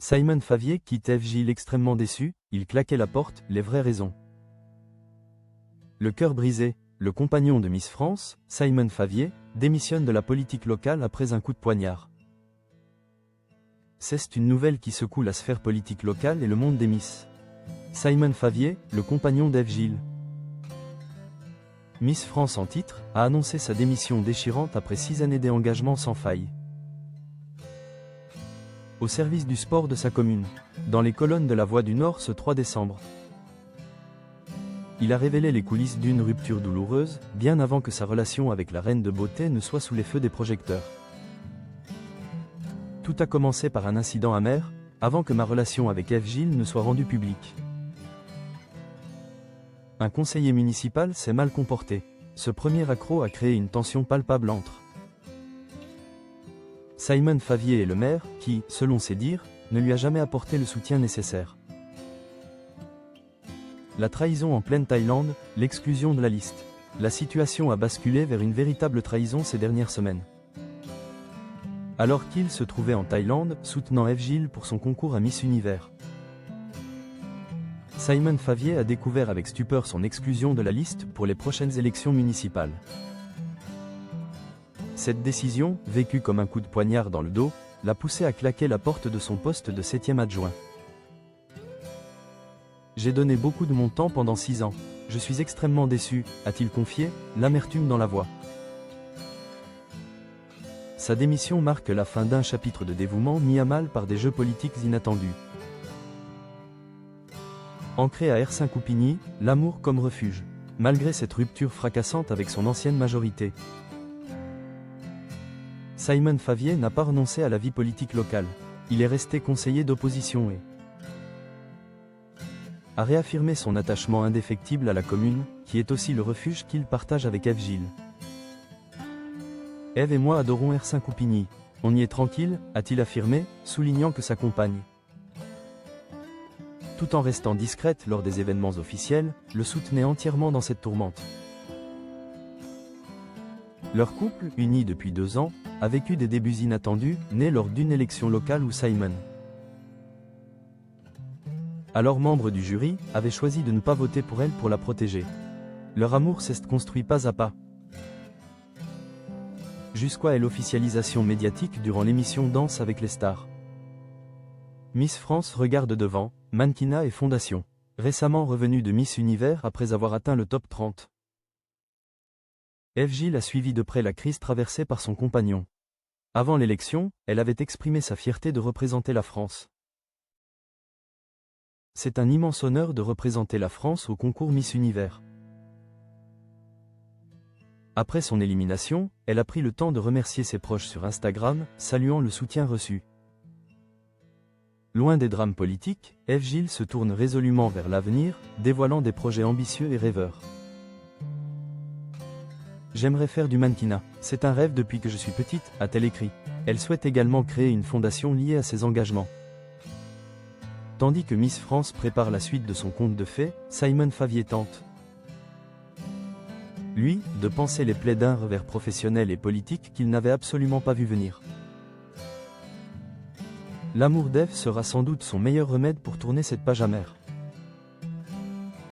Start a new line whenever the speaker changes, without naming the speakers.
Simon Favier quitte Eve Gilles extrêmement déçu, il claquait la porte, les vraies raisons. Le cœur brisé, le compagnon de Miss France, Simon Favier, démissionne de la politique locale après un coup de poignard. C'est une nouvelle qui secoue la sphère politique locale et le monde des Miss. Simon Favier, le compagnon d'Eve Gilles. Miss France en titre, a annoncé sa démission déchirante après 6 années d'engagement sans faille. Au service du sport de sa commune. Dans les colonnes de La Voix du Nord ce 3 décembre. Il a révélé les coulisses d'une rupture douloureuse, bien avant que sa relation avec la reine de beauté ne soit sous les feux des projecteurs. Tout a commencé par un incident amer, avant que ma relation avec Eve Gilles ne soit rendue publique. Un conseiller municipal s'est mal comporté. Ce premier accroc a créé une tension palpable entre Simon Favier et le maire, qui, selon ses dires, ne lui a jamais apporté le soutien nécessaire. La trahison en pleine Thaïlande, l'exclusion de la liste. La situation a basculé vers une véritable trahison ces dernières semaines. Alors qu'il se trouvait en Thaïlande, soutenant Eve Gilles pour son concours à Miss Univers. Simon Favier a découvert avec stupeur son exclusion de la liste pour les prochaines élections municipales. Cette décision, vécue comme un coup de poignard dans le dos, l'a poussé à claquer la porte de son poste de 7e adjoint. J'ai donné beaucoup de mon temps pendant 6 ans. Je suis extrêmement déçu, a-t-il confié, l'amertume dans la voix. Sa démission marque la fin d'un chapitre de dévouement mis à mal par des jeux politiques inattendus. Ancré à Hersin-Coupigny, l'amour comme refuge. Malgré cette rupture fracassante avec son ancienne majorité. Simon Favier n'a pas renoncé à la vie politique locale. Il est resté conseiller d'opposition et a réaffirmé son attachement indéfectible à la commune, qui est aussi le refuge qu'il partage avec Eve Gilles. Eve et moi adorons Hersin-Coupigny. On y est tranquille, a-t-il affirmé, soulignant que sa compagne, tout en restant discrète lors des événements officiels, le soutenait entièrement dans cette tourmente. Leur couple, uni depuis 2 ans, a vécu des débuts inattendus, nés lors d'une élection locale où Simon, alors membre du jury, avait choisi de ne pas voter pour elle pour la protéger. Leur amour s'est construit pas à pas. Jusqu'à l'officialisation médiatique durant l'émission Danse avec les stars. Miss France regarde devant, mannequinat et fondation. Récemment revenue de Miss Univers après avoir atteint le top 30. Eve Gilles a suivi de près la crise traversée par son compagnon. Avant l'élection, elle avait exprimé sa fierté de représenter la France. C'est un immense honneur de représenter la France au concours Miss Univers. Après son élimination, elle a pris le temps de remercier ses proches sur Instagram, saluant le soutien reçu. Loin des drames politiques, Eve Gilles se tourne résolument vers l'avenir, dévoilant des projets ambitieux et rêveurs. J'aimerais faire du mannequinat. C'est un rêve depuis que je suis petite, a-t-elle écrit. Elle souhaite également créer une fondation liée à ses engagements. Tandis que Miss France prépare la suite de son conte de fées, Simon Favier tente, lui, de panser les plaies d'un revers professionnel et politique qu'il n'avait absolument pas vu venir. L'amour d'Eve sera sans doute son meilleur remède pour tourner cette page amère.